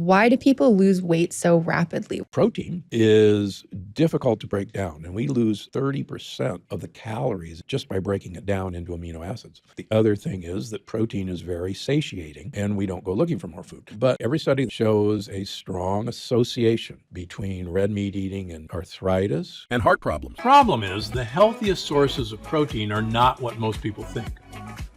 Why do people lose weight so rapidly? Protein is difficult to break down, and we lose 30% of the calories just by breaking it down into amino acids. The other thing is that protein is very satiating, and we don't go looking for more food. But every study shows a strong association between red meat eating and arthritis and heart problems. Problem is, the healthiest sources of protein are not what most people think.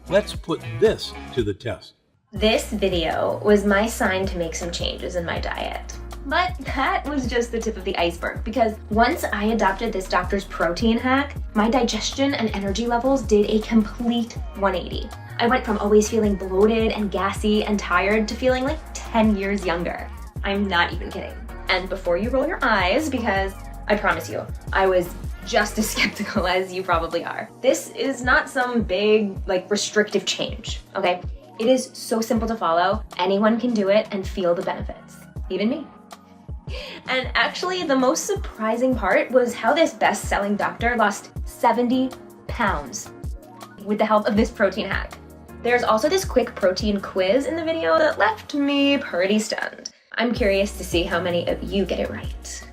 Let's put this to the test. This video was my sign to make some changes in my diet. But that was just the tip of the iceberg, because once I adopted this doctor's protein hack, my digestion and energy levels did a complete 180. I went from always feeling bloated and gassy and tired to feeling like 10 years younger. I'm not even kidding. And before you roll your eyes, because I promise you, I was just as skeptical as you probably are. This is not some big, restrictive change, okay? It is so simple to follow. Anyone can do it and feel the benefits, even me. And actually, the most surprising part was how this best-selling doctor lost 70 pounds with the help of this protein hack. There's also this quick protein quiz in the video that left me pretty stunned. I'm curious to see how many of you get it right.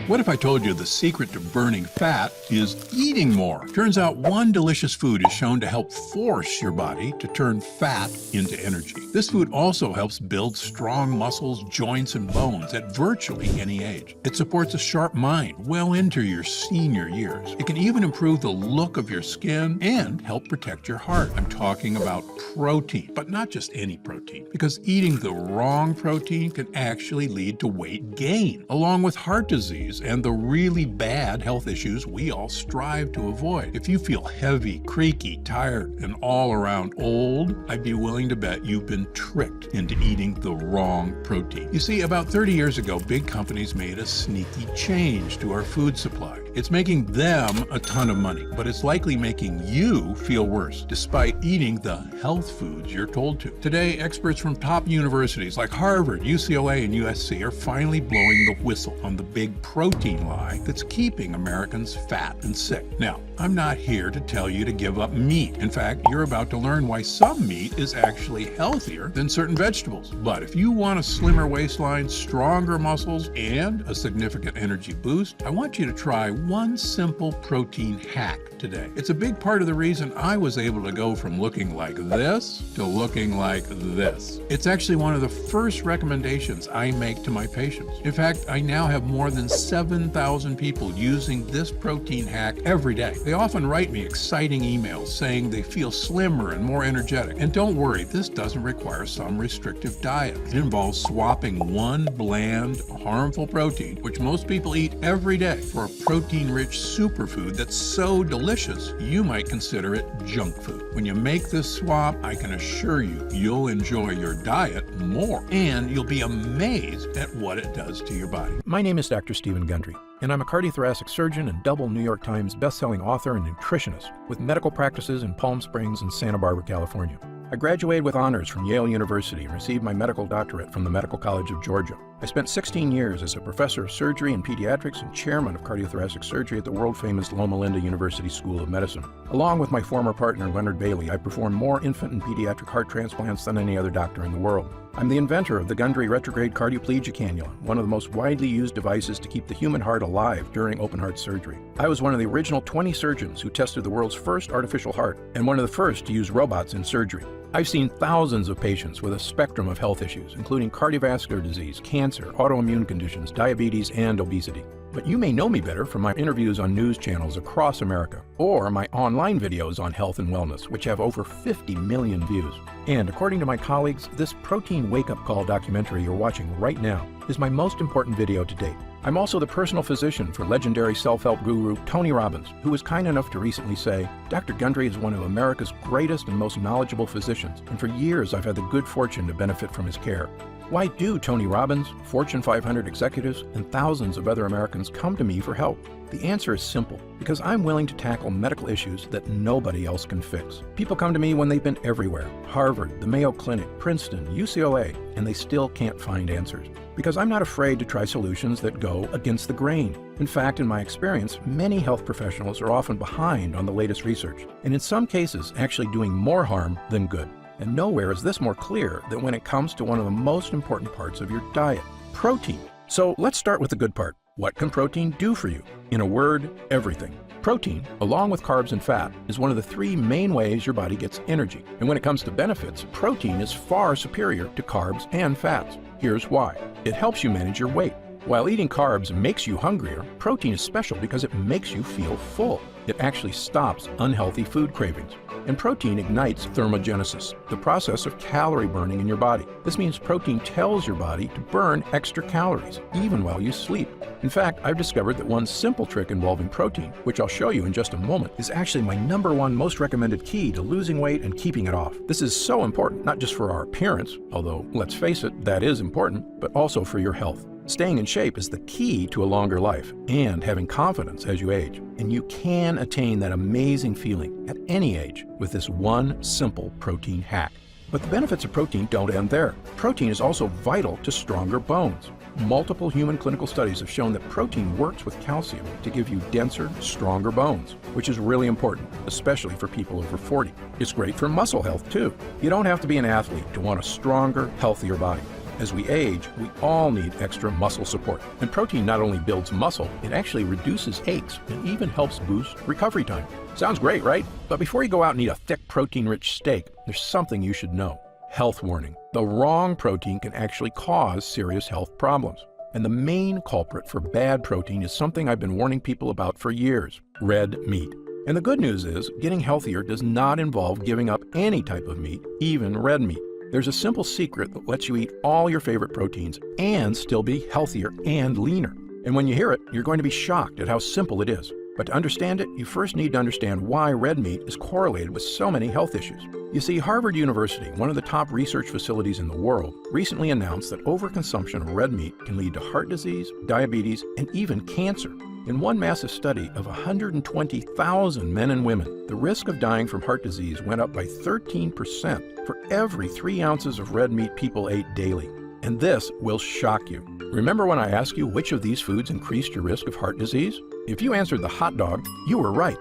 What if I told you the secret to burning fat is eating more? Turns out one delicious food is shown to help force your body to turn fat into energy. This food also helps build strong muscles, joints, and bones at virtually any age. It supports a sharp mind well into your senior years. It can even improve the look of your skin and help protect your heart. I'm talking about protein, but not just any protein, because eating the wrong protein can actually lead to weight gain, along with heart disease and the really bad health issues we all strive to avoid. If you feel heavy, creaky, tired, and all around old, I'd be willing to bet you've been tricked into eating the wrong protein. You see, about 30 years ago, big companies made a sneaky change to our food supply. It's making them a ton of money, but it's likely making you feel worse, despite eating the health foods you're told to. Today, experts from top universities like Harvard, UCLA, and USC are finally blowing the whistle on the big protein lie that's keeping Americans fat and sick. Now, I'm not here to tell you to give up meat. In fact, you're about to learn why some meat is actually healthier than certain vegetables. But if you want a slimmer waistline, stronger muscles, and a significant energy boost, I want you to try one simple protein hack today. It's a big part of the reason I was able to go from looking like this to looking like this. It's actually one of the first recommendations I make to my patients. In fact, I now have more than 7,000 people using this protein hack every day. They often write me exciting emails saying they feel slimmer and more energetic. And don't worry, this doesn't require some restrictive diet. It involves swapping one bland, harmful protein, which most people eat every day, for a protein-rich superfood that's so delicious, you might consider it junk food. When you make this swap, I can assure you, you'll enjoy your diet more, and you'll be amazed at what it does to your body. My name is Dr. Stephen Gundry, and I'm a cardiothoracic surgeon and double New York Times best-selling author and nutritionist with medical practices in Palm Springs and Santa Barbara, California. I graduated with honors from Yale University and received my medical doctorate from the Medical College of Georgia. I spent 16 years as a professor of surgery and pediatrics and chairman of cardiothoracic surgery at the world-famous Loma Linda University School of Medicine. Along with my former partner, Leonard Bailey, I performed more infant and pediatric heart transplants than any other doctor in the world. I'm the inventor of the Gundry retrograde cardioplegia cannula, one of the most widely used devices to keep the human heart alive during open heart surgery. I was one of the original 20 surgeons who tested the world's first artificial heart, and one of the first to use robots in surgery. I've seen thousands of patients with a spectrum of health issues, including cardiovascular disease, cancer, autoimmune conditions, diabetes, and obesity. But you may know me better from my interviews on news channels across America, or my online videos on health and wellness, which have over 50 million views. And according to my colleagues, this protein wake-up call documentary you're watching right now is my most important video to date. I'm also the personal physician for legendary self-help guru Tony Robbins, who was kind enough to recently say, Dr. Gundry is one of America's greatest and most knowledgeable physicians, and for years I've had the good fortune to benefit from his care. Why do Tony Robbins, Fortune 500 executives, and thousands of other Americans come to me for help? The answer is simple, because I'm willing to tackle medical issues that nobody else can fix. People come to me when they've been everywhere, Harvard, the Mayo Clinic, Princeton, UCLA, and they still can't find answers. Because I'm not afraid to try solutions that go against the grain. In fact, in my experience, many health professionals are often behind on the latest research, and in some cases actually doing more harm than good. And nowhere is this more clear than when it comes to one of the most important parts of your diet, protein. So let's start with the good part. What can protein do for you? In a word, everything. Protein, along with carbs and fat, is one of the 3 main ways your body gets energy. And when it comes to benefits, protein is far superior to carbs and fats. Here's why. It helps you manage your weight. While eating carbs makes you hungrier, protein is special because it makes you feel full. It actually stops unhealthy food cravings. And protein ignites thermogenesis, the process of calorie burning in your body. This means protein tells your body to burn extra calories, even while you sleep. In fact, I've discovered that one simple trick involving protein, which I'll show you in just a moment, is actually my #1 most recommended key to losing weight and keeping it off. This is so important, not just for our appearance, although let's face it, that is important, but also for your health. Staying in shape is the key to a longer life and having confidence as you age. And you can attain that amazing feeling at any age with this one simple protein hack. But the benefits of protein don't end there. Protein is also vital to stronger bones. Multiple human clinical studies have shown that protein works with calcium to give you denser, stronger bones, which is really important, especially for people over 40. It's great for muscle health too. You don't have to be an athlete to want a stronger, healthier body. As we age, we all need extra muscle support. And protein not only builds muscle, it actually reduces aches and even helps boost recovery time. Sounds great, right? But before you go out and eat a thick protein-rich steak, there's something you should know. Health warning. The wrong protein can actually cause serious health problems. And the main culprit for bad protein is something I've been warning people about for years: red meat. And the good news is, getting healthier does not involve giving up any type of meat, even red meat. There's a simple secret that lets you eat all your favorite proteins and still be healthier and leaner. And when you hear it, you're going to be shocked at how simple it is. But to understand it, you first need to understand why red meat is correlated with so many health issues. You see, Harvard University, one of the top research facilities in the world, recently announced that overconsumption of red meat can lead to heart disease, diabetes, and even cancer. In one massive study of 120,000 men and women, the risk of dying from heart disease went up by 13% for every 3 ounces of red meat people ate daily. And this will shock you. Remember when I asked you which of these foods increased your risk of heart disease? If you answered the hot dog, you were right.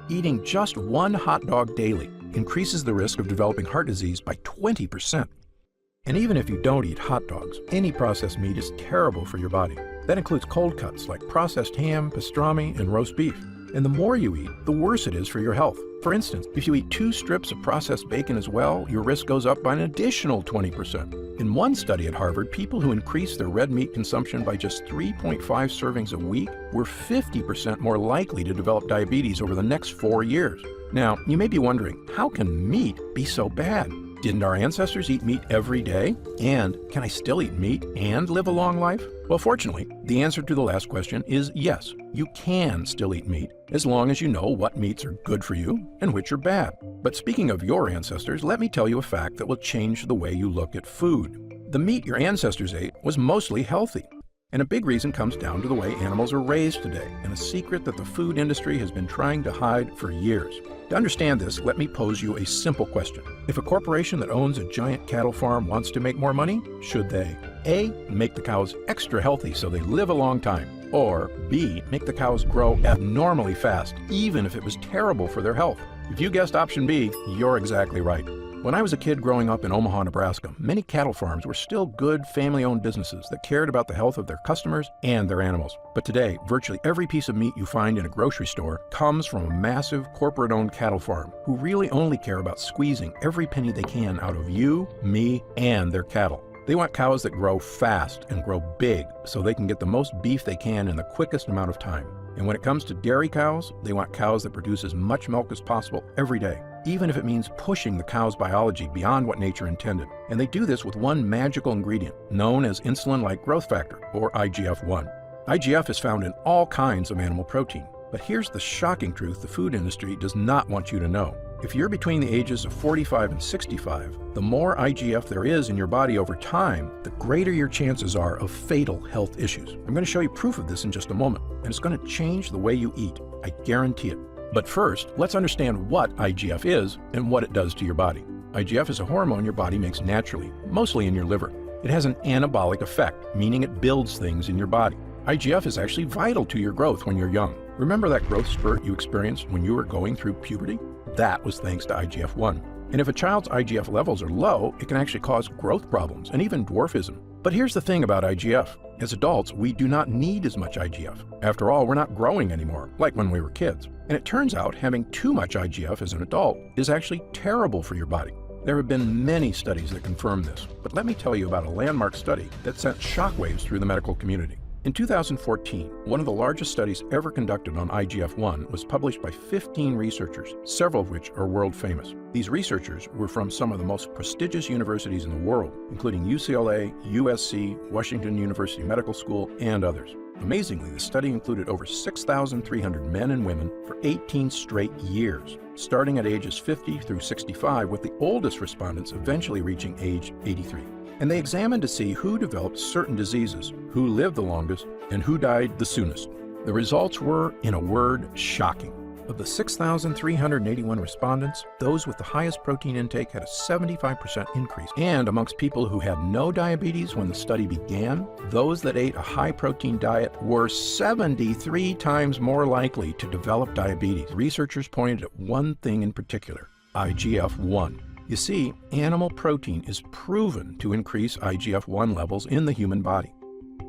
Eating just 1 hot dog daily increases the risk of developing heart disease by 20%. And even if you don't eat hot dogs, any processed meat is terrible for your body. That includes cold cuts like processed ham, pastrami, and roast beef. And the more you eat, the worse it is for your health. For instance, if you eat 2 strips of processed bacon as well, your risk goes up by an additional 20%. In one study at Harvard, people who increased their red meat consumption by just 3.5 servings a week were 50% more likely to develop diabetes over the next 4 years. Now, you may be wondering, how can meat be so bad? Didn't our ancestors eat meat every day? And can I still eat meat and live a long life? Well, fortunately, the answer to the last question is yes, you can still eat meat, as long as you know what meats are good for you and which are bad. But speaking of your ancestors, let me tell you a fact that will change the way you look at food. The meat your ancestors ate was mostly healthy. And a big reason comes down to the way animals are raised today, and a secret that the food industry has been trying to hide for years. To understand this, let me pose you a simple question. If a corporation that owns a giant cattle farm wants to make more money, should they A, make the cows extra healthy so they live a long time, or B, make the cows grow abnormally fast, even if it was terrible for their health? If you guessed option B, you're exactly right. When I was a kid growing up in Omaha, Nebraska, many cattle farms were still good family-owned businesses that cared about the health of their customers and their animals. But today, virtually every piece of meat you find in a grocery store comes from a massive corporate-owned cattle farm who really only care about squeezing every penny they can out of you, me, and their cattle. They want cows that grow fast and grow big so they can get the most beef they can in the quickest amount of time. And when it comes to dairy cows, they want cows that produce as much milk as possible every day, even if it means pushing the cow's biology beyond what nature intended. And they do this with one magical ingredient, known as insulin-like growth factor, or IGF-1. IGF is found in all kinds of animal protein. But here's the shocking truth the food industry does not want you to know. If you're between the ages of 45 and 65, the more IGF there is in your body over time, the greater your chances are of fatal health issues. I'm going to show you proof of this in just a moment, and it's going to change the way you eat. I guarantee it. But first, let's understand what IGF is and what it does to your body. IGF is a hormone your body makes naturally, mostly in your liver. It has an anabolic effect, meaning it builds things in your body. IGF is actually vital to your growth when you're young. Remember that growth spurt you experienced when you were going through puberty? That was thanks to IGF-1. And if a child's IGF levels are low, it can actually cause growth problems and even dwarfism. But here's the thing about IGF. As adults, we do not need as much IGF. After all, we're not growing anymore, like when we were kids. And it turns out having too much IGF as an adult is actually terrible for your body. There have been many studies that confirm this, but let me tell you about a landmark study that sent shockwaves through the medical community. In 2014, one of the largest studies ever conducted on IGF-1 was published by 15 researchers, several of which are world famous. These researchers were from some of the most prestigious universities in the world, including UCLA, USC, Washington University Medical School, and others. Amazingly, the study included over 6,300 men and women for 18 straight years, starting at ages 50 through 65, with the oldest respondents eventually reaching age 83. And they examined to see who developed certain diseases, who lived the longest, and who died the soonest. The results were, in a word, shocking. Of the 6,381 respondents, those with the highest protein intake had a 75% increase. And amongst people who had no diabetes when the study began, those that ate a high-protein diet were 73 times more likely to develop diabetes. Researchers pointed at one thing in particular: IGF-1. You see, animal protein is proven to increase IGF-1 levels in the human body.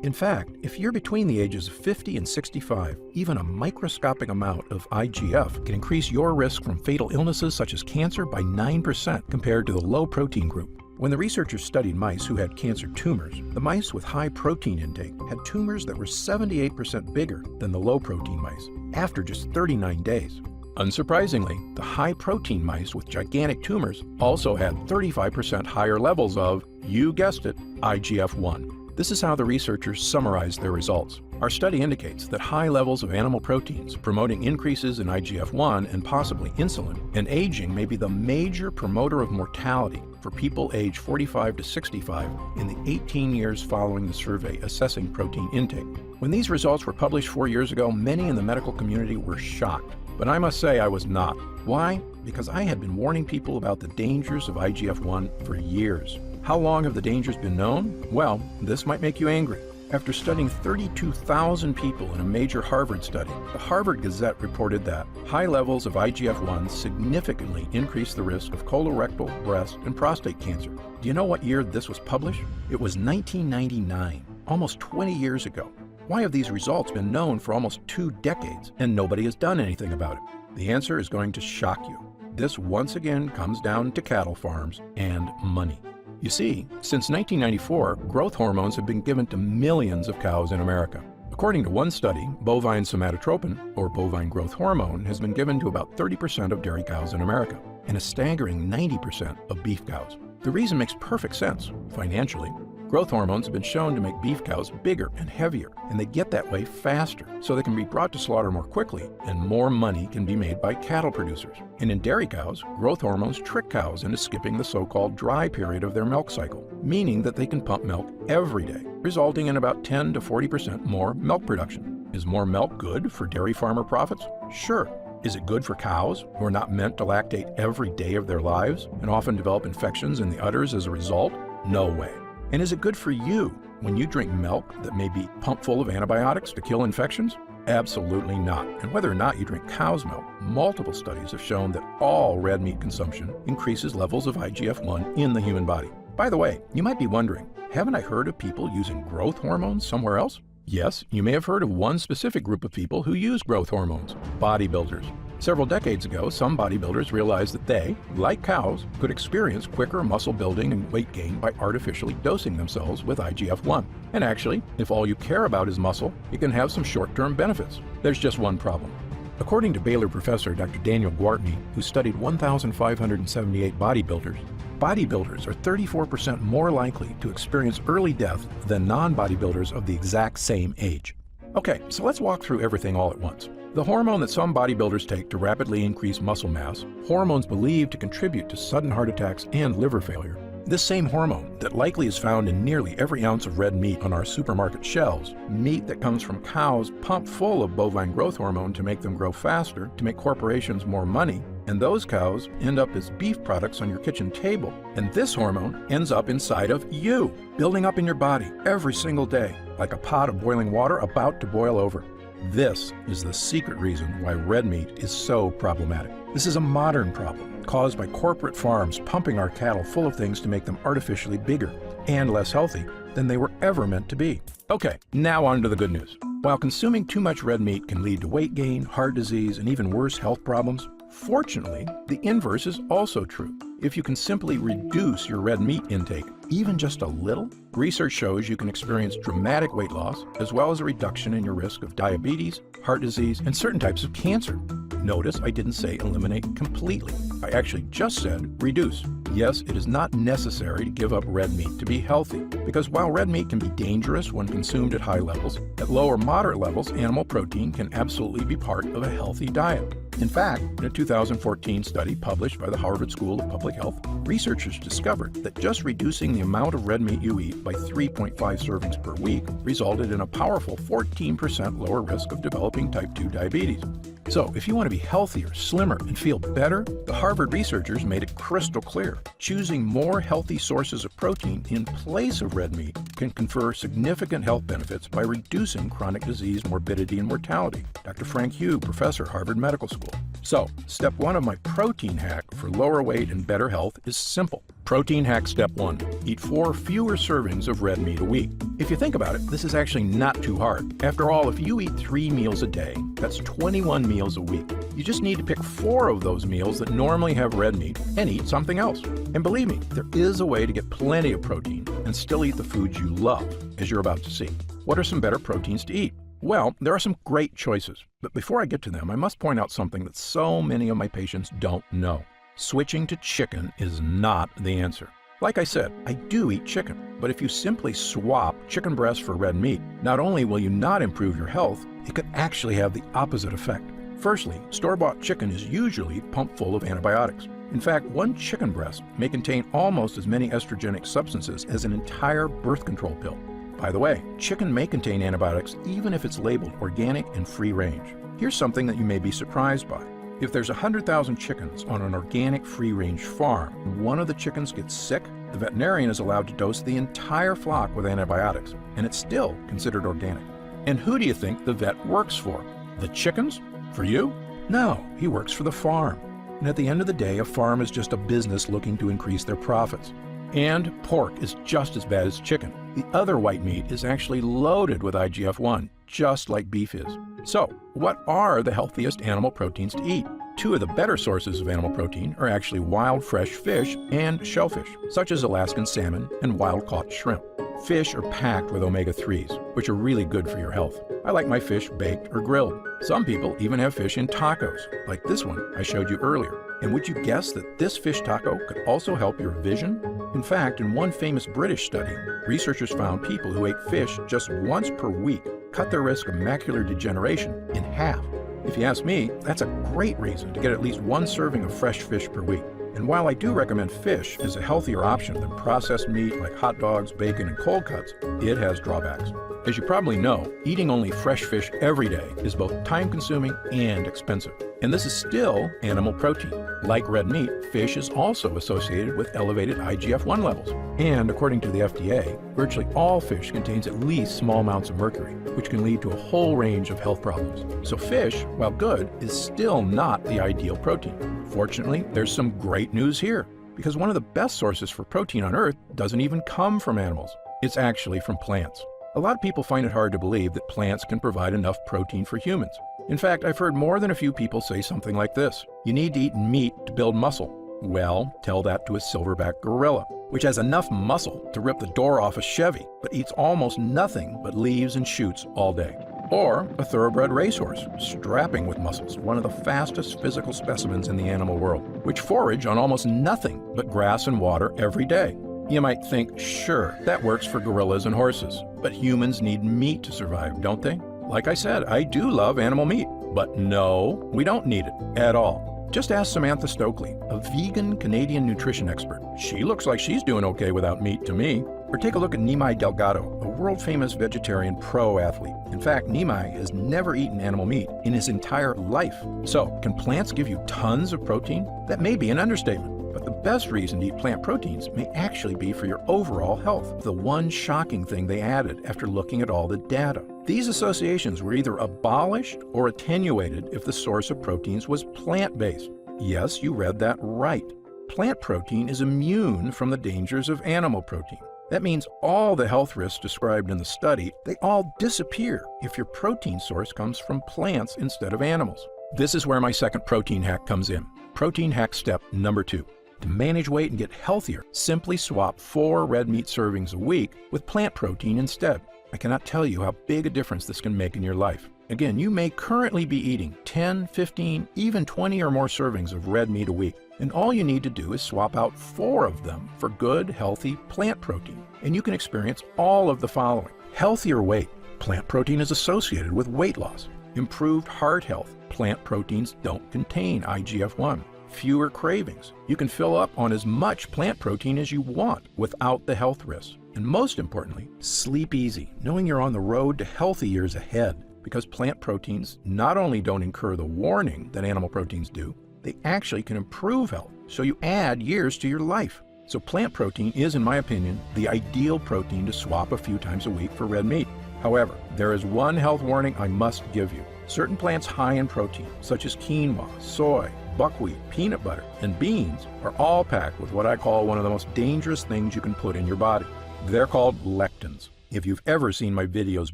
In fact, if you're between the ages of 50 and 65, even a microscopic amount of IGF can increase your risk from fatal illnesses such as cancer by 9% compared to the low protein group. When the researchers studied mice who had cancer tumors, the mice with high protein intake had tumors that were 78% bigger than the low protein mice after just 39 days. Unsurprisingly, the high-protein mice with gigantic tumors also had 35% higher levels of, you guessed it, IGF-1. This is how the researchers summarized their results. Our study indicates that high levels of animal proteins promoting increases in IGF-1 and possibly insulin, and aging may be the major promoter of mortality for people aged 45 to 65 in the 18 years following the survey assessing protein intake. When these results were published 4 years ago, many in the medical community were shocked. But I must say I was not. Why? Because I had been warning people about the dangers of IGF-1 for years. How long have the dangers been known? Well, this might make you angry. After studying 32,000 people in a major Harvard study, the Harvard Gazette reported that high levels of IGF-1 significantly increase the risk of colorectal, breast, and prostate cancer. Do you know what year this was published? It was 1999, almost 20 years ago. Why have these results been known for almost 2 decades and nobody has done anything about it? The answer is going to shock you. This once again comes down to cattle farms and money. You see, since 1994, growth hormones have been given to millions of cows in America. According to one study, bovine somatotropin, or bovine growth hormone, has been given to about 30% of dairy cows in America, and a staggering 90% of beef cows. The reason makes perfect sense financially. Growth hormones have been shown to make beef cows bigger and heavier, and they get that way faster, so they can be brought to slaughter more quickly, and more money can be made by cattle producers. And in dairy cows, growth hormones trick cows into skipping the so-called dry period of their milk cycle, meaning that they can pump milk every day, resulting in about 10 to 40% more milk production. Is more milk good for dairy farmer profits? Sure. Is it good for cows who are not meant to lactate every day of their lives and often develop infections in the udders as a result? No way. And is it good for you when you drink milk that may be pumped full of antibiotics to kill infections? Absolutely not. And whether or not you drink cow's milk, multiple studies have shown that all red meat consumption increases levels of IGF-1 in the human body. By the way, you might be wondering, haven't I heard of people using growth hormones somewhere else? Yes, you may have heard of one specific group of people who use growth hormones: bodybuilders. Several decades ago, some bodybuilders realized that they, like cows, could experience quicker muscle building and weight gain by artificially dosing themselves with IGF-1. And actually, if all you care about is muscle, it can have some short-term benefits. There's just one problem. According to Baylor professor Dr. Daniel Gwartney, who studied 1,578 bodybuilders, bodybuilders are 34% more likely to experience early death than non-bodybuilders of the exact same age. Okay, so let's walk through everything all at once. The hormone that some bodybuilders take to rapidly increase muscle mass, hormones believed to contribute to sudden heart attacks and liver failure. This same hormone that likely is found in nearly every ounce of red meat on our supermarket shelves, meat that comes from cows pumped full of bovine growth hormone to make them grow faster, to make corporations more money, and those cows end up as beef products on your kitchen table. And this hormone ends up inside of you, building up in your body every single day, like a pot of boiling water about to boil over. This is the secret reason why red meat is so problematic. This is a modern problem caused by corporate farms pumping our cattle full of things to make them artificially bigger and less healthy than they were ever meant to be. Okay, now on to the good news. While consuming too much red meat can lead to weight gain, heart disease, and even worse health problems, fortunately, the inverse is also true. If you can simply reduce your red meat intake, even just a little, research shows you can experience dramatic weight loss, as well as a reduction in your risk of diabetes, heart disease, and certain types of cancer. Notice I didn't say eliminate completely. I actually just said reduce. Yes, it is not necessary to give up red meat to be healthy, because while red meat can be dangerous when consumed at high levels, at low or moderate levels, animal protein can absolutely be part of a healthy diet. In fact, in a 2014 study published by the Harvard School of Public Health, researchers discovered that just reducing the amount of red meat you eat by 3.5 servings per week resulted in a powerful 14% lower risk of developing type 2 diabetes. So, if you want to be healthier, slimmer, and feel better, the Harvard researchers made it crystal clear. Choosing more healthy sources of protein in place of red meat can confer significant health benefits by reducing chronic disease morbidity and mortality. Dr. Frank Hugh, professor, Harvard Medical School. So, step 1 of my protein hack for lower weight and better health is simple. Protein hack step 1. Eat 4 fewer servings of red meat a week. If you think about it, this is actually not too hard. After all, if you eat 3 meals a day, that's 21 meals a week. You just need to pick 4 of those meals that normally have red meat and eat something else. And believe me, there is a way to get plenty of protein and still eat the foods you love, as you're about to see. What are some better proteins to eat? Well, there are some great choices. But before I get to them, I must point out something that so many of my patients don't know. Switching to chicken is not the answer. Like I said, I do eat chicken, but if you simply swap chicken breast for red meat, not only will you not improve your health, it could actually have the opposite effect. Firstly, store-bought chicken is usually pumped full of antibiotics. In fact, one chicken breast may contain almost as many estrogenic substances as an entire birth control pill. By the way, chicken may contain antibiotics even if it's labeled organic and free range. Here's something that you may be surprised by. If there's 100,000 chickens on an organic free-range farm and one of the chickens gets sick, the veterinarian is allowed to dose the entire flock with antibiotics, and it's still considered organic. And who do you think the vet works for? The chickens? For you? No, he works for the farm. And at the end of the day, a farm is just a business looking to increase their profits. And pork is just as bad as chicken. The other white meat is actually loaded with IGF-1, just like beef is. So, what are the healthiest animal proteins to eat? 2 of the better sources of animal protein are actually wild fresh fish and shellfish, such as Alaskan salmon and wild-caught shrimp. Fish are packed with omega-3s, which are really good for your health. I like my fish baked or grilled. Some people even have fish in tacos, like this one I showed you earlier. And would you guess that this fish taco could also help your vision? In fact, in one famous British study, researchers found people who ate fish just once per week cut their risk of macular degeneration in half. If you ask me, that's a great reason to get at least 1 serving of fresh fish per week. And while I do recommend fish as a healthier option than processed meat like hot dogs, bacon, and cold cuts, it has drawbacks. As you probably know, eating only fresh fish every day is both time-consuming and expensive. And this is still animal protein. Like red meat, fish is also associated with elevated IGF-1 levels. And according to the FDA, virtually all fish contains at least small amounts of mercury, which can lead to a whole range of health problems. So fish, while good, is still not the ideal protein. Fortunately, there's some great news here, because one of the best sources for protein on Earth doesn't even come from animals. It's actually from plants. A lot of people find it hard to believe that plants can provide enough protein for humans. In fact, I've heard more than a few people say something like this: you need to eat meat to build muscle. Well, tell that to a silverback gorilla, which has enough muscle to rip the door off a Chevy, but eats almost nothing but leaves and shoots all day. Or a thoroughbred racehorse, strapping with muscles, one of the fastest physical specimens in the animal world, which forage on almost nothing but grass and water every day. You might think, sure, that works for gorillas and horses, but humans need meat to survive, don't they? Like I said, I do love animal meat, but no, we don't need it at all. Just ask Samantha Stokely, a vegan Canadian nutrition expert. She looks like she's doing okay without meat to me. Or take a look at Nimai Delgado, a world-famous vegetarian pro athlete. In fact, Nimai has never eaten animal meat in his entire life. So, can plants give you tons of protein? That may be an understatement. But the best reason to eat plant proteins may actually be for your overall health, the one shocking thing they added after looking at all the data. These associations were either abolished or attenuated if the source of proteins was plant-based. Yes, you read that right. Plant protein is immune from the dangers of animal protein. That means all the health risks described in the study, they all disappear if your protein source comes from plants instead of animals. This is where my second protein hack comes in. Protein hack step number 2. To manage weight and get healthier, simply swap 4 red meat servings a week with plant protein instead. I cannot tell you how big a difference this can make in your life. Again, you may currently be eating 10, 15, even 20 or more servings of red meat a week, and all you need to do is swap out 4 of them for good, healthy plant protein, and you can experience all of the following. Healthier weight. Plant protein is associated with weight loss. Improved heart health. Plant proteins don't contain IGF-1. Fewer cravings. You can fill up on as much plant protein as you want without the health risks. And most importantly, sleep easy, knowing you're on the road to healthy years ahead, because plant proteins not only don't incur the warning that animal proteins do, they actually can improve health, so you add years to your life. So plant protein is, in my opinion, the ideal protein to swap a few times a week for red meat. However, there is one health warning I must give you. Certain plants high in protein, such as quinoa, soy, buckwheat, peanut butter, and beans, are all packed with what I call one of the most dangerous things you can put in your body. They're called lectins. If you've ever seen my videos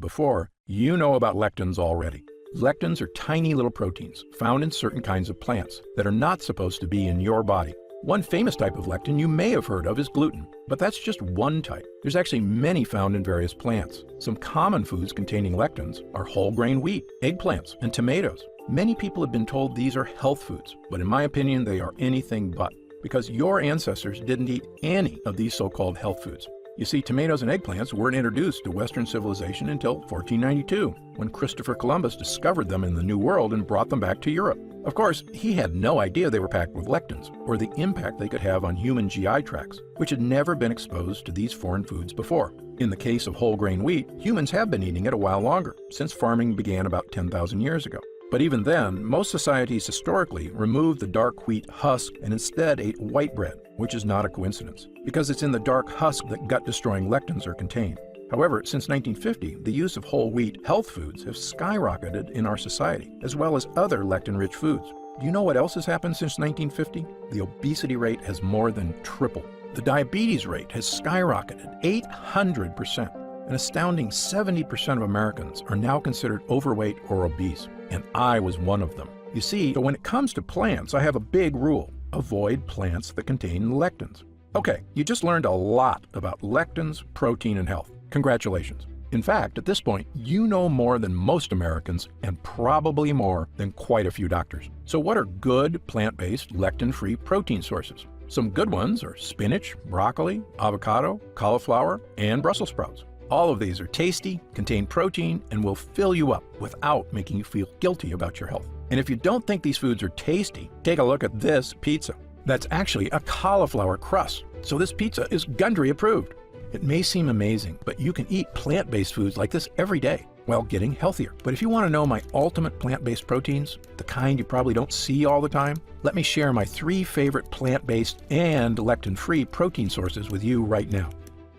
before, you know about lectins already. Lectins are tiny little proteins found in certain kinds of plants that are not supposed to be in your body. One famous type of lectin you may have heard of is gluten, but that's just one type. There's actually many found in various plants. Some common foods containing lectins are whole grain wheat, eggplants, and tomatoes. Many people have been told these are health foods, but in my opinion, they are anything but, because your ancestors didn't eat any of these so-called health foods. You see, tomatoes and eggplants weren't introduced to Western civilization until 1492, when Christopher Columbus discovered them in the New World and brought them back to Europe. Of course, he had no idea they were packed with lectins, or the impact they could have on human GI tracts, which had never been exposed to these foreign foods before. In the case of whole grain wheat, humans have been eating it a while longer, since farming began about 10,000 years ago. But even then, most societies historically removed the dark wheat husk and instead ate white bread, which is not a coincidence, because it's in the dark husk that gut-destroying lectins are contained. However, since 1950, the use of whole wheat health foods have skyrocketed in our society, as well as other lectin-rich foods. Do you know what else has happened since 1950? The obesity rate has more than tripled. The diabetes rate has skyrocketed 800%. An astounding 70% of Americans are now considered overweight or obese, and I was one of them. You see, so when it comes to plants, I have a big rule. Avoid plants that contain lectins. Okay, you just learned a lot about lectins, protein, and health. Congratulations. In fact, at this point, you know more than most Americans and probably more than quite a few doctors. So what are good plant-based lectin-free protein sources? Some good ones are spinach, broccoli, avocado, cauliflower, and Brussels sprouts. All of these are tasty, contain protein, and will fill you up without making you feel guilty about your health. And if you don't think these foods are tasty, take a look at this pizza. That's actually a cauliflower crust, so this pizza is Gundry approved. It may seem amazing, but you can eat plant-based foods like this every day while getting healthier. But if you want to know my ultimate plant-based proteins, the kind you probably don't see all the time, let me share my 3 favorite plant-based and lectin-free protein sources with you right now.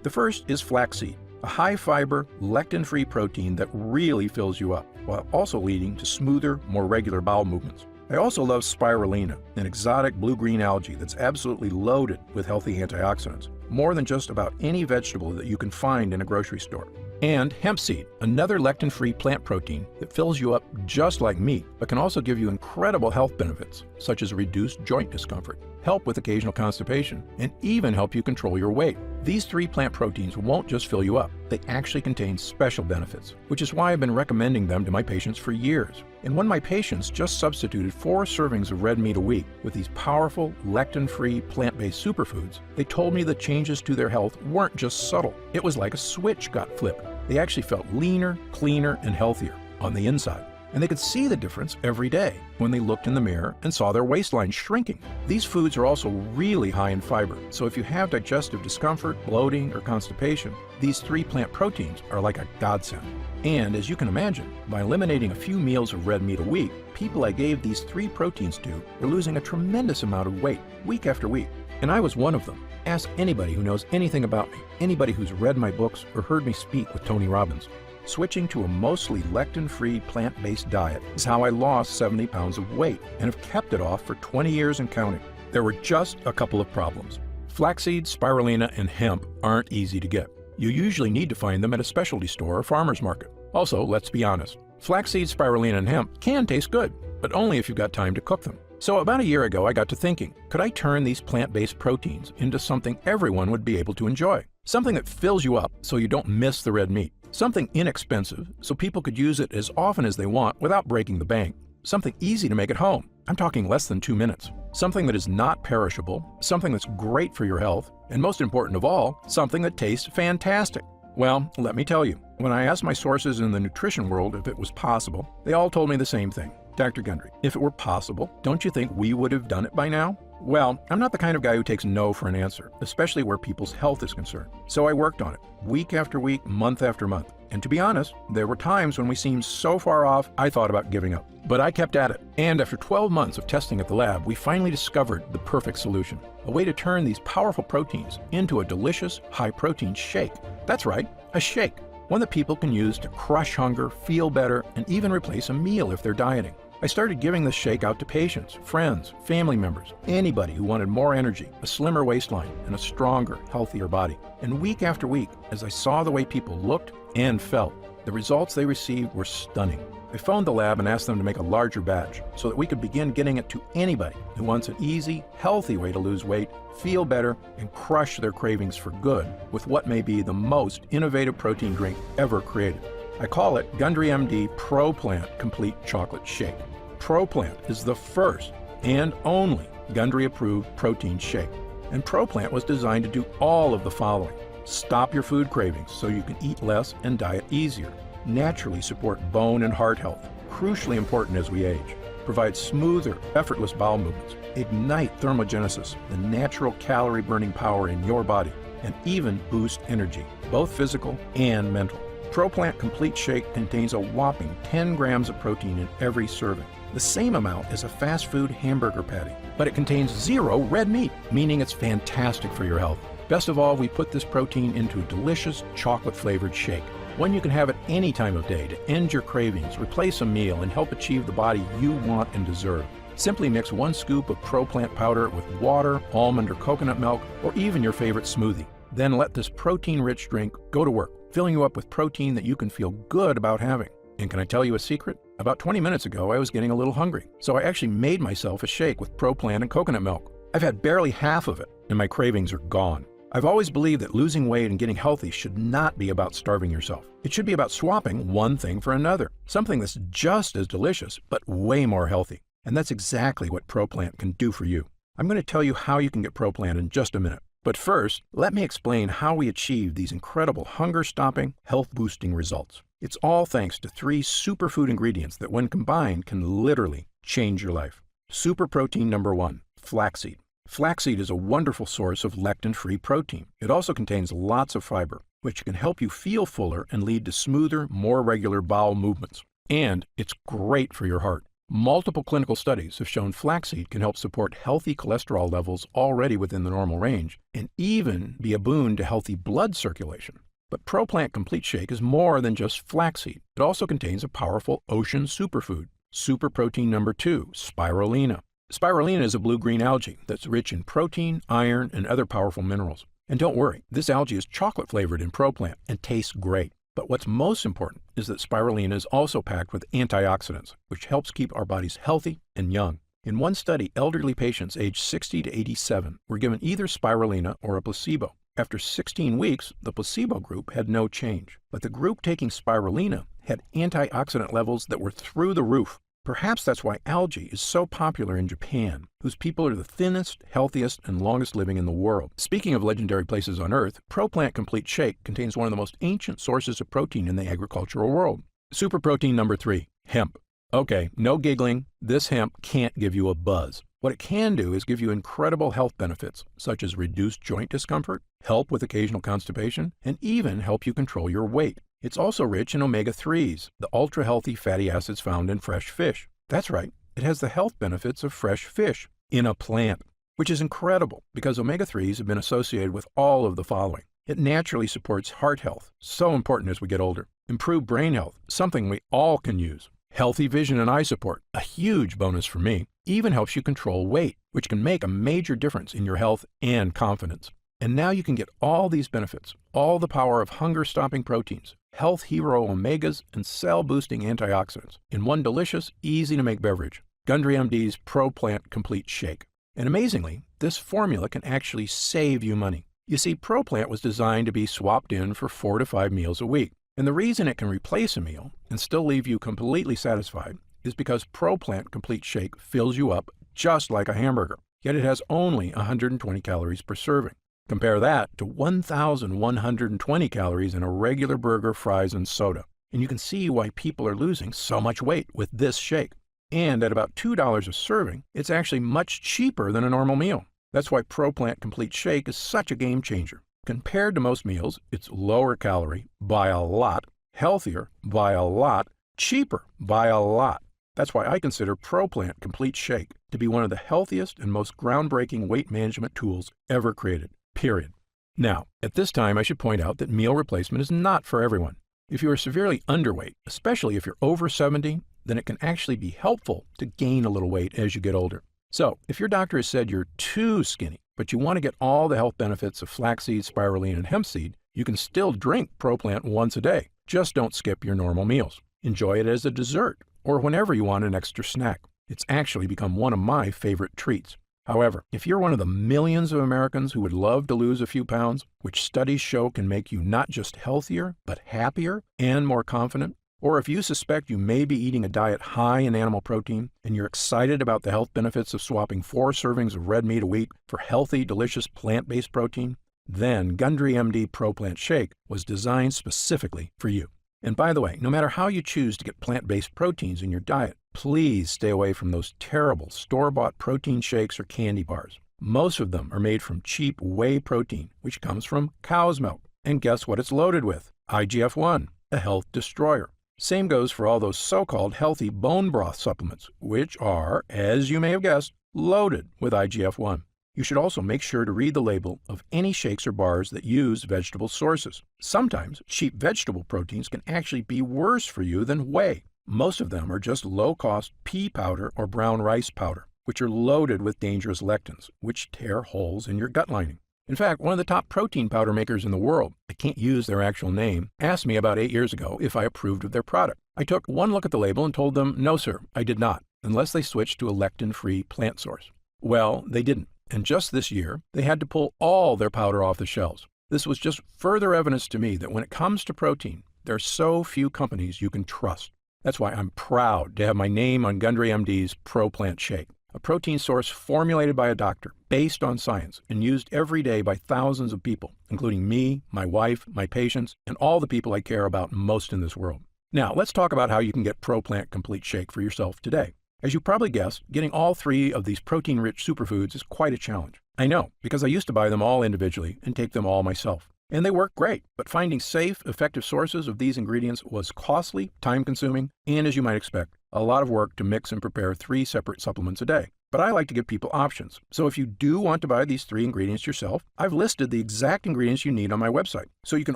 The first is flaxseed, a high-fiber, lectin-free protein that really fills you up, while also leading to smoother, more regular bowel movements. I also love spirulina, an exotic blue-green algae that's absolutely loaded with healthy antioxidants, more than just about any vegetable that you can find in a grocery store. And hemp seed, another lectin-free plant protein that fills you up just like meat, but can also give you incredible health benefits, such as reduced joint discomfort, help with occasional constipation, and even help you control your weight. These 3 plant proteins won't just fill you up, they actually contain special benefits, which is why I've been recommending them to my patients for years. And when my patients just substituted 4 servings of red meat a week with these powerful, lectin-free, plant-based superfoods, they told me the changes to their health weren't just subtle. It was like a switch got flipped. They actually felt leaner, cleaner, and healthier on the inside. and they could see the difference every day when they looked in the mirror and saw their waistline shrinking. These foods are also really high in fiber, so if you have digestive discomfort, bloating, or constipation, these 3 plant proteins are like a godsend. And as you can imagine, by eliminating a few meals of red meat a week, people I gave these 3 proteins to were losing a tremendous amount of weight week after week. And I was one of them. Ask anybody who knows anything about me, anybody who's read my books or heard me speak with Tony Robbins. Switching to a mostly lectin-free plant-based diet is how I lost 70 pounds of weight and have kept it off for 20 years and counting. There were just a couple of problems. Flaxseed, spirulina, and hemp aren't easy to get. You usually need to find them at a specialty store or farmer's market. Also, let's be honest, flaxseed, spirulina, and hemp can taste good, but only if you've got time to cook them. So about a year ago, I got to thinking, could I turn these plant-based proteins into something everyone would be able to enjoy? Something that fills you up so you don't miss the red meat. Something inexpensive so people could use it as often as they want without breaking the bank. Something easy to make at home. I'm talking less than 2 minutes. Something that is not perishable, something that's great for your health, and most important of all, something that tastes fantastic. Well, let me tell you, when I asked my sources in the nutrition world if it was possible, they all told me the same thing. Dr. Gundry, if it were possible, don't you think we would have done it by now? Well, I'm not the kind of guy who takes no for an answer, especially where people's health is concerned. So I worked on it, week after week, month after month. And to be honest, there were times when we seemed so far off, I thought about giving up. But I kept at it. And after 12 months of testing at the lab, we finally discovered the perfect solution. A way to turn these powerful proteins into a delicious, high-protein shake. That's right, a shake. One that people can use to crush hunger, feel better, and even replace a meal if they're dieting. I started giving this shake out to patients, friends, family members, anybody who wanted more energy, a slimmer waistline, and a stronger, healthier body. And week after week, as I saw the way people looked and felt, the results they received were stunning. I phoned the lab and asked them to make a larger batch so that we could begin getting it to anybody who wants an easy, healthy way to lose weight, feel better, and crush their cravings for good with what may be the most innovative protein drink ever created. I call it Gundry MD Pro Plant Complete Chocolate Shake. Pro Plant is the first and only Gundry approved protein shake. And Pro Plant was designed to do all of the following. Stop your food cravings so you can eat less and diet easier. Naturally support bone and heart health, crucially important as we age. Provide smoother, effortless bowel movements. Ignite thermogenesis, the natural calorie burning power in your body. And even boost energy, both physical and mental. ProPlant Complete Shake contains a whopping 10 grams of protein in every serving, the same amount as a fast food hamburger patty. But it contains 0 red meat, meaning it's fantastic for your health. Best of all, we put this protein into a delicious chocolate-flavored shake. One you can have at any time of day to end your cravings, replace a meal, and help achieve the body you want and deserve. Simply mix 1 scoop of ProPlant powder with water, almond or coconut milk, or even your favorite smoothie. Then let this protein-rich drink go to work, filling you up with protein that you can feel good about having. And can I tell you a secret? About 20 minutes ago, I was getting a little hungry, so I actually made myself a shake with ProPlant and coconut milk. I've had barely half of it, and my cravings are gone. I've always believed that losing weight and getting healthy should not be about starving yourself. It should be about swapping one thing for another, something that's just as delicious, but way more healthy. And that's exactly what ProPlant can do for you. I'm going to tell you how you can get ProPlant in just a minute. But first, let me explain how we achieve these incredible hunger-stopping, health-boosting results. It's all thanks to 3 superfood ingredients that when combined can literally change your life. Super protein number 1, flaxseed. Flaxseed is a wonderful source of lectin-free protein. It also contains lots of fiber, which can help you feel fuller and lead to smoother, more regular bowel movements. And it's great for your heart. Multiple clinical studies have shown flaxseed can help support healthy cholesterol levels already within the normal range and even be a boon to healthy blood circulation. But ProPlant Complete Shake is more than just flaxseed. It also contains a powerful ocean superfood, super protein number 2, spirulina. Spirulina is a blue-green algae that's rich in protein, iron, and other powerful minerals. And don't worry, this algae is chocolate-flavored in ProPlant and tastes great. But what's most important is that spirulina is also packed with antioxidants, which helps keep our bodies healthy and young. In one study, elderly patients aged 60 to 87 were given either spirulina or a placebo. After 16 weeks, the placebo group had no change, but the group taking spirulina had antioxidant levels that were through the roof. Perhaps that's why algae is so popular in Japan, whose people are the thinnest, healthiest, and longest living in the world. Speaking of legendary places on Earth, ProPlant Complete Shake contains one of the most ancient sources of protein in the agricultural world. Super protein number 3, hemp. Okay, no giggling. This hemp can't give you a buzz. What it can do is give you incredible health benefits, such as reduced joint discomfort, help with occasional constipation, and even help you control your weight. It's also rich in omega-3s, the ultra-healthy fatty acids found in fresh fish. That's right, it has the health benefits of fresh fish in a plant, which is incredible because omega-3s have been associated with all of the following. It naturally supports heart health, so important as we get older. Improved brain health, something we all can use. Healthy vision and eye support, a huge bonus for me. Even helps you control weight, which can make a major difference in your health and confidence. And now you can get all these benefits, all the power of hunger-stopping proteins, health hero omegas, and cell-boosting antioxidants in one delicious, easy-to-make beverage, Gundry MD's Pro Plant Complete Shake. And amazingly, this formula can actually save you money. You see, Pro Plant was designed to be swapped in for 4 to 5 meals a week. And the reason it can replace a meal and still leave you completely satisfied is because Pro Plant Complete Shake fills you up just like a hamburger, yet it has only 120 calories per serving. Compare that to 1,120 calories in a regular burger, fries, and soda. And you can see why people are losing so much weight with this shake. And at about $2 a serving, it's actually much cheaper than a normal meal. That's why Pro Plant Complete Shake is such a game changer. Compared to most meals, it's lower calorie by a lot, healthier by a lot, cheaper by a lot. That's why I consider Pro Plant Complete Shake to be one of the healthiest and most groundbreaking weight management tools ever created, period. Now, at this time, I should point out that meal replacement is not for everyone. If you are severely underweight, especially if you're over 70, then it can actually be helpful to gain a little weight as you get older. So, if your doctor has said you're too skinny, but you want to get all the health benefits of flaxseed, spirulina, and hemp seed, you can still drink Pro Plant once a day. Just don't skip your normal meals. Enjoy it as a dessert or whenever you want an extra snack. It's actually become one of my favorite treats. However, if you're one of the millions of Americans who would love to lose a few pounds, which studies show can make you not just healthier, but happier and more confident, or if you suspect you may be eating a diet high in animal protein and you're excited about the health benefits of swapping 4 servings of red meat a week for healthy, delicious plant-based protein, then Gundry MD Pro Plant Shake was designed specifically for you. And by the way, no matter how you choose to get plant-based proteins in your diet, please stay away from those terrible store-bought protein shakes or candy bars. Most of them are made from cheap whey protein, which comes from cow's milk. And guess what it's loaded with? IGF-1, a health destroyer. Same goes for all those so-called healthy bone broth supplements, which are, as you may have guessed, loaded with IGF-1. You should also make sure to read the label of any shakes or bars that use vegetable sources. Sometimes cheap vegetable proteins can actually be worse for you than whey. Most of them are just low-cost pea powder or brown rice powder, which are loaded with dangerous lectins, which tear holes in your gut lining. In fact, one of the top protein powder makers in the world, I can't use their actual name, asked me about 8 years ago if I approved of their product. I took one look at the label and told them, no sir, I did not, unless they switched to a lectin-free plant source. Well, they didn't, and just this year, they had to pull all their powder off the shelves. This was just further evidence to me that when it comes to protein, there are so few companies you can trust. That's why I'm proud to have my name on Gundry MD's Pro Plant Shake, a protein source formulated by a doctor, based on science, and used every day by thousands of people, including me, my wife, my patients, and all the people I care about most in this world. Now, let's talk about how you can get Pro Plant Complete Shake for yourself today. As you probably guessed, getting all 3 of these protein-rich superfoods is quite a challenge. I know, because I used to buy them all individually and take them all myself. And they work great, but finding safe, effective sources of these ingredients was costly, time-consuming, and as you might expect, a lot of work to mix and prepare 3 separate supplements a day. But I like to give people options. So if you do want to buy these 3 ingredients yourself, I've listed the exact ingredients you need on my website, so you can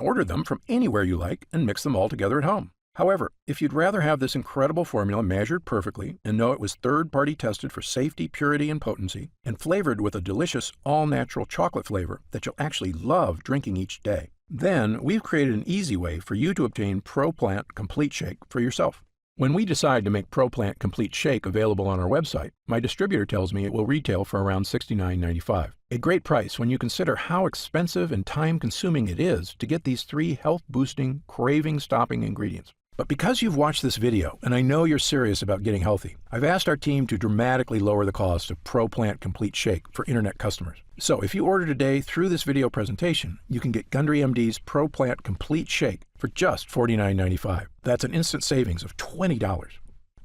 order them from anywhere you like and mix them all together at home. However, if you'd rather have this incredible formula measured perfectly and know it was third-party tested for safety, purity, and potency, and flavored with a delicious all-natural chocolate flavor that you'll actually love drinking each day, then we've created an easy way for you to obtain Pro Plant Complete Shake for yourself. When we decide to make Pro Plant Complete Shake available on our website, my distributor tells me it will retail for around $69.95. A great price when you consider how expensive and time-consuming it is to get these 3 health-boosting, craving-stopping ingredients. But because you've watched this video, and I know you're serious about getting healthy, I've asked our team to dramatically lower the cost of Pro Plant Complete Shake for internet customers. So if you order today through this video presentation, you can get Gundry MD's Pro Plant Complete Shake for just $49.95. That's an instant savings of $20.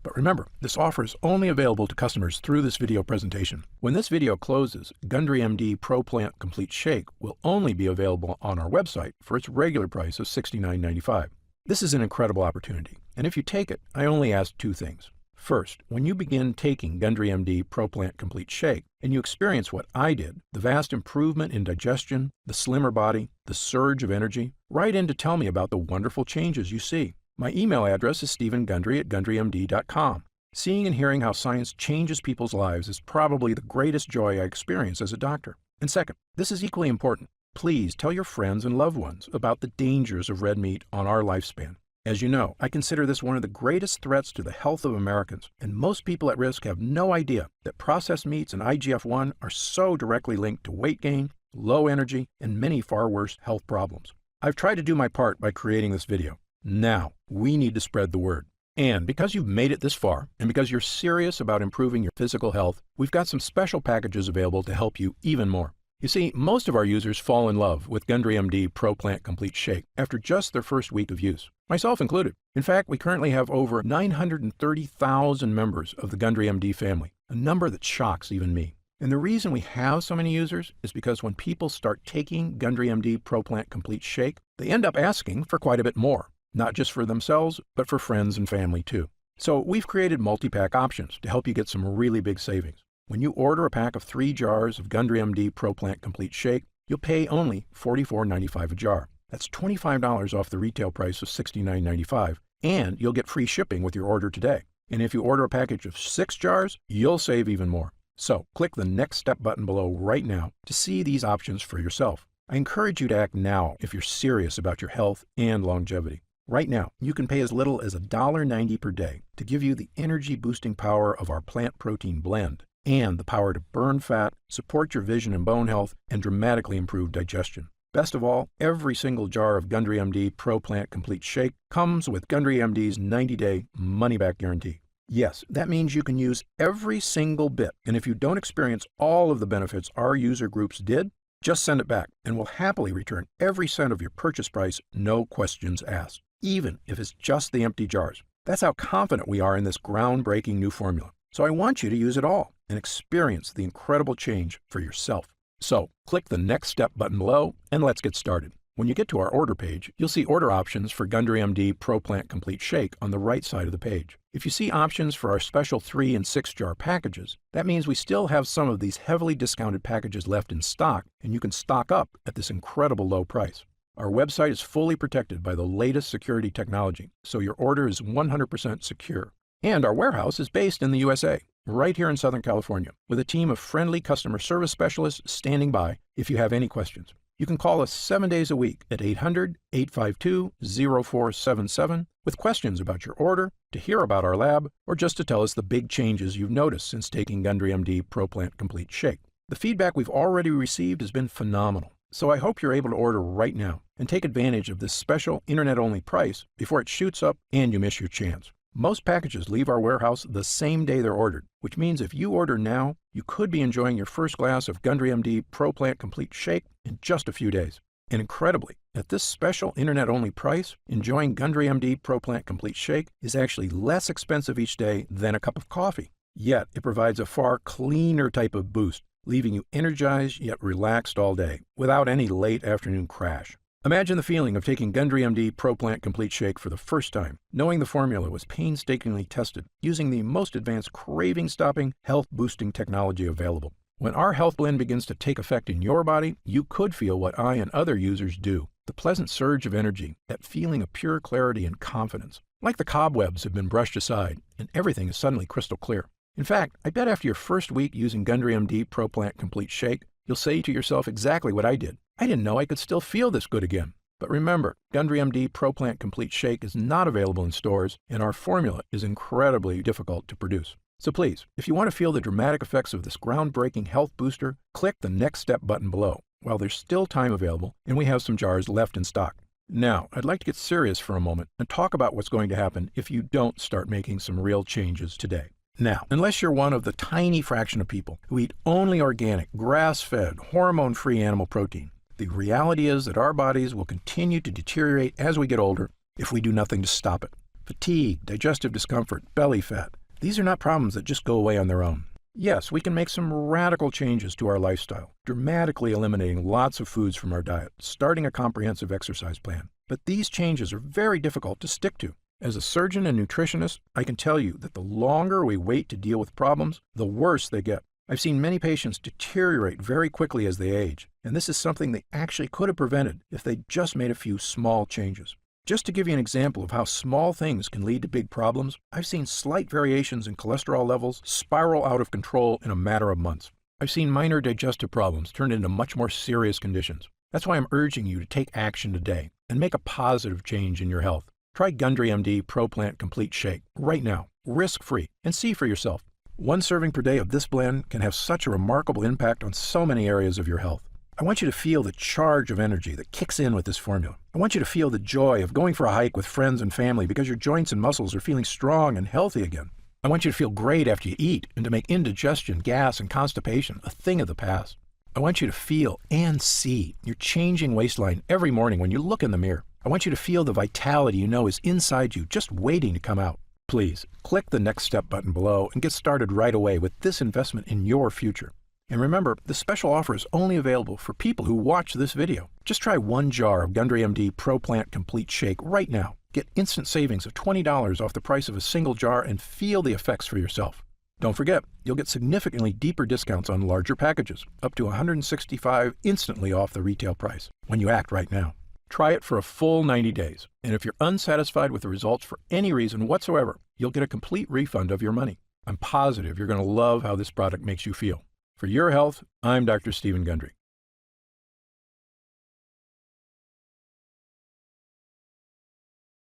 But remember, this offer is only available to customers through this video presentation. When this video closes, Gundry MD Pro Plant Complete Shake will only be available on our website for its regular price of $69.95. This is an incredible opportunity, and if you take it, I only ask two things. First, when you begin taking Gundry MD Pro Plant Complete Shake and you experience what I did, the vast improvement in digestion, the slimmer body, the surge of energy, write in to tell me about the wonderful changes you see. My email address is stephengundry@gundrymd.com. Seeing and hearing how science changes people's lives is probably the greatest joy I experience as a doctor. And second, this is equally important. Please tell your friends and loved ones about the dangers of red meat on our lifespan. As you know, I consider this one of the greatest threats to the health of Americans, and most people at risk have no idea that processed meats and IGF-1 are so directly linked to weight gain, low energy, and many far worse health problems. I've tried to do my part by creating this video. Now, we need to spread the word. And because you've made it this far, and because you're serious about improving your physical health, we've got some special packages available to help you even more. You see, most of our users fall in love with Gundry MD Pro Plant Complete Shake after just their first week of use, myself included. In fact, we currently have over 930,000 members of the Gundry MD family, a number that shocks even me. And the reason we have so many users is because when people start taking Gundry MD Pro Plant Complete Shake, they end up asking for quite a bit more. Not just for themselves, but for friends and family too. So we've created multi-pack options to help you get some really big savings. When you order a pack of 3 jars of Gundry MD Pro Plant Complete Shake, you'll pay only $44.95 a jar. That's $25 off the retail price of $69.95, and you'll get free shipping with your order today. And if you order a package of 6 jars, you'll save even more. So click the Next Step button below right now to see these options for yourself. I encourage you to act now if you're serious about your health and longevity. Right now, you can pay as little as $1.90 per day to give you the energy-boosting power of our plant protein blend and the power to burn fat, support your vision and bone health, and dramatically improve digestion. Best of all, every single jar of Gundry MD Pro Plant Complete Shake comes with Gundry MD's 90-day money-back guarantee. Yes, that means you can use every single bit, and if you don't experience all of the benefits our user groups did, just send it back, and we'll happily return every cent of your purchase price, no questions asked, even if it's just the empty jars. That's how confident we are in this groundbreaking new formula. So I want you to use it all and experience the incredible change for yourself. So click the Next Step button below and let's get started. When you get to our order page, you'll see order options for Gundry MD Pro Plant Complete Shake on the right side of the page. If you see options for our special 3 and 6 jar packages, that means we still have some of these heavily discounted packages left in stock, and you can stock up at this incredible low price. Our website is fully protected by the latest security technology, so your order is 100% secure. And our warehouse is based in the USA, right here in Southern California, with a team of friendly customer service specialists standing by if you have any questions. You can call us 7 days a week at 800-852-0477 with questions about your order, to hear about our lab, or just to tell us the big changes you've noticed since taking Gundry MD Pro Plant Complete Shake. The feedback we've already received has been phenomenal, so I hope you're able to order right now and take advantage of this special internet-only price before it shoots up and you miss your chance. Most packages leave our warehouse the same day they're ordered, which means if you order now, you could be enjoying your first glass of Gundry MD Pro Plant Complete Shake in just a few days. And incredibly, at this special internet-only price, enjoying Gundry MD Pro Plant Complete Shake is actually less expensive each day than a cup of coffee. Yet, it provides a far cleaner type of boost, leaving you energized yet relaxed all day, without any late afternoon crash. Imagine the feeling of taking Gundry MD Pro Plant Complete Shake for the first time, knowing the formula was painstakingly tested, using the most advanced craving-stopping, health-boosting technology available. When our health blend begins to take effect in your body, you could feel what I and other users do, the pleasant surge of energy, that feeling of pure clarity and confidence. Like the cobwebs have been brushed aside, and everything is suddenly crystal clear. In fact, I bet after your first week using Gundry MD Pro Plant Complete Shake, you'll say to yourself exactly what I did. I didn't know I could still feel this good again. But remember, Gundry MD Pro Plant Complete Shake is not available in stores, and our formula is incredibly difficult to produce. So please, if you want to feel the dramatic effects of this groundbreaking health booster, click the Next Step button below while there's still time available and we have some jars left in stock. Now, I'd like to get serious for a moment and talk about what's going to happen if you don't start making some real changes today. Now, unless you're one of the tiny fraction of people who eat only organic, grass-fed, hormone-free animal protein, the reality is that our bodies will continue to deteriorate as we get older if we do nothing to stop it. fatigue, digestive discomfort, belly fat. These are not problems that just go away on their own. Yes, we can make some radical changes to our lifestyle, dramatically eliminating lots of foods from our diet, starting a comprehensive exercise plan. But these changes are very difficult to stick to. As a surgeon and nutritionist, I can tell you that the longer we wait to deal with problems, the worse they get. I've seen many patients deteriorate very quickly as they age, and this is something they actually could have prevented if they just made a few small changes. Just to give you an example of how small things can lead to big problems, I've seen slight variations in cholesterol levels spiral out of control in a matter of months. I've seen minor digestive problems turn into much more serious conditions. That's why I'm urging you to take action today and make a positive change in your health. Try Gundry MD ProPlant Complete Shake right now, risk-free, and see for yourself. One serving per day of this blend can have such a remarkable impact on so many areas of your health. I want you to feel the charge of energy that kicks in with this formula. I want you to feel the joy of going for a hike with friends and family because your joints and muscles are feeling strong and healthy again. I want you to feel great after you eat and to make indigestion, gas, and constipation a thing of the past. I want you to feel and see your changing waistline every morning when you look in the mirror. I want you to feel the vitality you know is inside you, just waiting to come out. Please, click the Next Step button below and get started right away with this investment in your future. And remember, the special offer is only available for people who watch this video. Just try one jar of Gundry MD ProPlant Complete Shake right now. Get instant savings of $20 off the price of a single jar and feel the effects for yourself. Don't forget, you'll get significantly deeper discounts on larger packages, up to $165 instantly off the retail price when you act right now. Try it for a full 90 days, and if you're unsatisfied with the results for any reason whatsoever, you'll get a complete refund of your money. I'm positive you're going to love how this product makes you feel. For your health, I'm Dr. Stephen Gundry.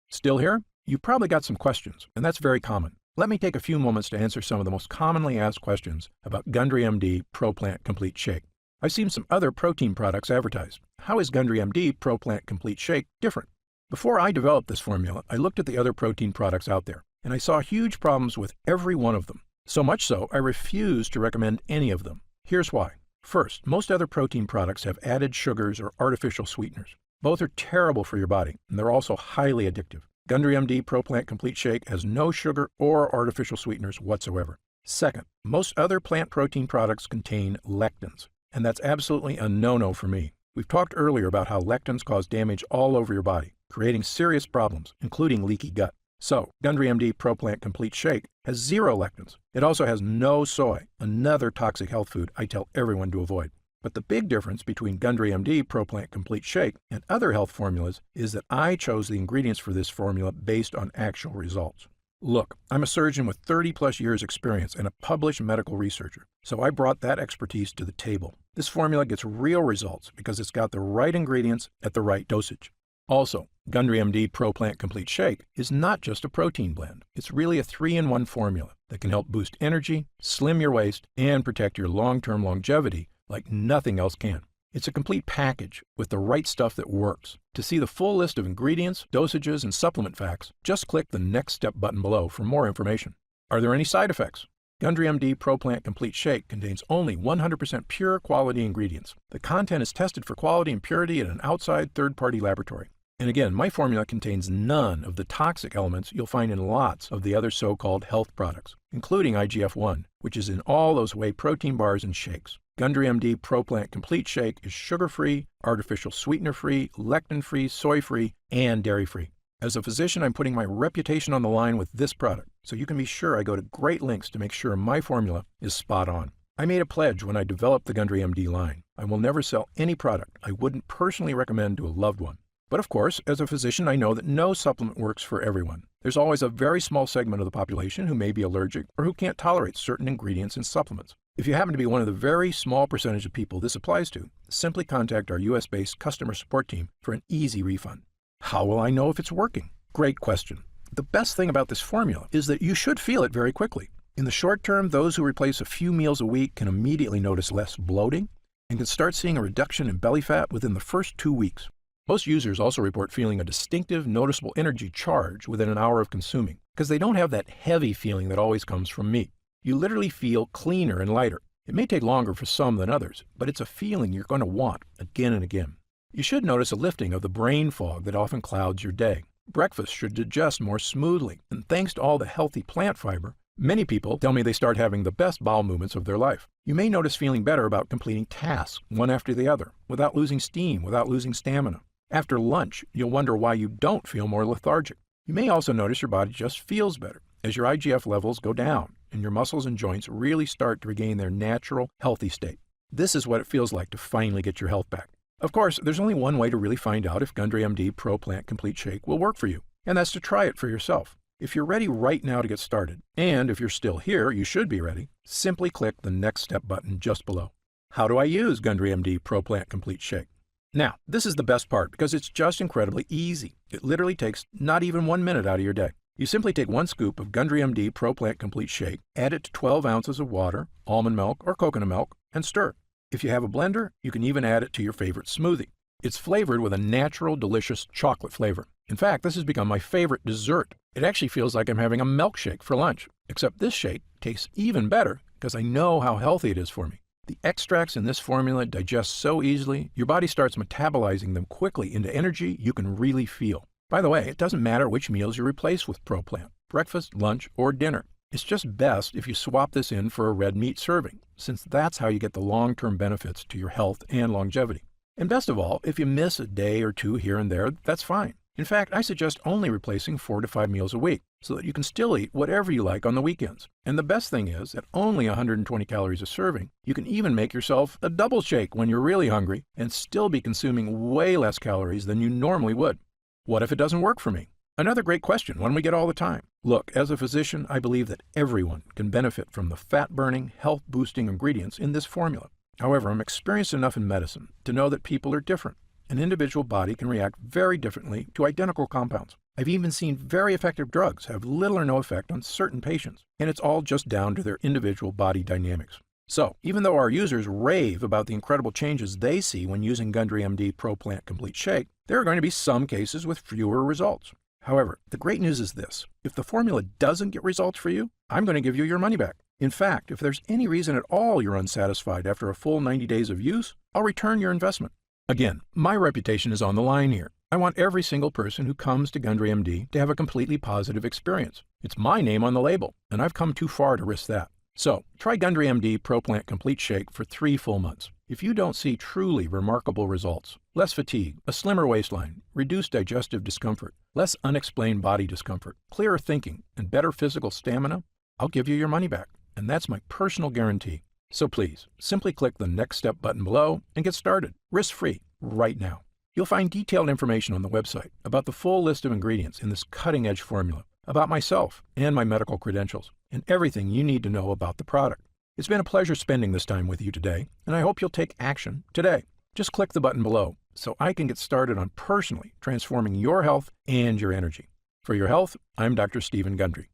Still here? You've probably got some questions, and that's very common. Let me take a few moments to answer some of the most commonly asked questions about Gundry MD ProPlant Complete Shake. I've seen some other protein products advertised. How is Gundry MD ProPlant Complete Shake different? Before I developed this formula, I looked at the other protein products out there, and I saw huge problems with every one of them. So much so, I refused to recommend any of them. Here's why. First, most other protein products have added sugars or artificial sweeteners. Both are terrible for your body, and they're also highly addictive. Gundry MD ProPlant Complete Shake has no sugar or artificial sweeteners whatsoever. Second, most other plant protein products contain lectins, and that's absolutely a no-no for me. We've talked earlier about how lectins cause damage all over your body, creating serious problems, including leaky gut. So, Gundry MD ProPlant Complete Shake has 0 lectins. It also has no soy, another toxic health food I tell everyone to avoid. But the big difference between Gundry MD ProPlant Complete Shake and other health formulas is that I chose the ingredients for this formula based on actual results. Look, I'm a surgeon with 30-plus years experience and a published medical researcher, so I brought that expertise to the table. This formula gets real results because it's got the right ingredients at the right dosage. Also, Gundry MD ProPlant Complete Shake is not just a protein blend. It's really a 3-in-1 formula that can help boost energy, slim your waist, and protect your long-term longevity like nothing else can. It's a complete package with the right stuff that works. To see the full list of ingredients, dosages, and supplement facts, just click the Next Step button below for more information. Are there any side effects? Gundry MD ProPlant Complete Shake contains only 100% pure quality ingredients. The content is tested for quality and purity at an outside third-party laboratory. And again, my formula contains none of the toxic elements you'll find in lots of the other so-called health products, including IGF-1, which is in all those whey protein bars and shakes. Gundry MD ProPlant Complete Shake is sugar-free, artificial sweetener-free, lectin-free, soy-free, and dairy-free. As a physician, I'm putting my reputation on the line with this product, so you can be sure I go to great lengths to make sure my formula is spot on. I made a pledge when I developed the Gundry MD line. I will never sell any product I wouldn't personally recommend to a loved one. But of course, as a physician, I know that no supplement works for everyone. There's always a very small segment of the population who may be allergic or who can't tolerate certain ingredients in supplements. If you happen to be one of the very small percentage of people this applies to, simply contact our US-based customer support team for an easy refund. How will I know if it's working? Great question. The best thing about this formula is that you should feel it very quickly. In the short term, those who replace a few meals a week can immediately notice less bloating and can start seeing a reduction in belly fat within the first 2 weeks. Most users also report feeling a distinctive, noticeable energy charge within an hour of consuming because they don't have that heavy feeling that always comes from meat. You literally feel cleaner and lighter. It may take longer for some than others, but it's a feeling you're going to want again and again. You should notice a lifting of the brain fog that often clouds your day. Breakfast should digest more smoothly, and thanks to all the healthy plant fiber, many people tell me they start having the best bowel movements of their life. You may notice feeling better about completing tasks one after the other, without losing steam, without losing stamina. After lunch, you'll wonder why you don't feel more lethargic. You may also notice your body just feels better as your IGF levels go down and your muscles and joints really start to regain their natural, healthy state. This is what it feels like to finally get your health back. Of course, there's only one way to really find out if Gundry MD Pro Plant Complete Shake will work for you, and that's to try it for yourself. If you're ready right now to get started, and if you're still here, you should be ready, simply click the Next Step button just below. How do I use Gundry MD Pro Plant Complete Shake? Now, this is the best part because it's just incredibly easy. It literally takes not even 1 minute out of your day. You simply take 1 scoop of Gundry MD Pro Plant Complete Shake, add it to 12 ounces of water, almond milk, or coconut milk, and stir. If you have a blender, you can even add it to your favorite smoothie. It's flavored with a natural, delicious chocolate flavor. In fact, this has become my favorite dessert. It actually feels like I'm having a milkshake for lunch, except this shake tastes even better because I know how healthy it is for me. The extracts in this formula digest so easily, your body starts metabolizing them quickly into energy you can really feel. By the way, it doesn't matter which meals you replace with ProPlant, breakfast, lunch, or dinner. It's just best if you swap this in for a red meat serving, since that's how you get the long-term benefits to your health and longevity. And best of all, if you miss a day or two here and there, that's fine. In fact, I suggest only replacing 4 to 5 meals a week so that you can still eat whatever you like on the weekends. And the best thing is, at only 120 calories a serving, you can even make yourself a double shake when you're really hungry and still be consuming way less calories than you normally would. What if it doesn't work for me? Another great question, one we get all the time. Look, as a physician, I believe that everyone can benefit from the fat-burning, health-boosting ingredients in this formula. However, I'm experienced enough in medicine to know that people are different. An individual body can react very differently to identical compounds. I've even seen very effective drugs have little or no effect on certain patients, and it's all just down to their individual body dynamics. So, even though our users rave about the incredible changes they see when using Gundry MD Pro Plant Complete Shake, there are going to be some cases with fewer results. However, the great news is this. If the formula doesn't get results for you, I'm going to give you your money back. In fact, if there's any reason at all you're unsatisfied after a full 90 days of use, I'll return your investment. Again, my reputation is on the line here. I want every single person who comes to Gundry MD to have a completely positive experience. It's my name on the label, and I've come too far to risk that. So, try Gundry MD Pro Plant Complete Shake for 3 full months. If you don't see truly remarkable results, less fatigue, a slimmer waistline, reduced digestive discomfort, less unexplained body discomfort, clearer thinking, and better physical stamina, I'll give you your money back. And that's my personal guarantee. So please, simply click the Next Step button below and get started, risk-free, right now. You'll find detailed information on the website about the full list of ingredients in this cutting-edge formula, about myself and my medical credentials, and everything you need to know about the product. It's been a pleasure spending this time with you today, and I hope you'll take action today. Just click the button below so I can get started on personally transforming your health and your energy. For your health, I'm Dr. Stephen Gundry.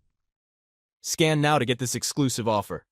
Scan now to get this exclusive offer.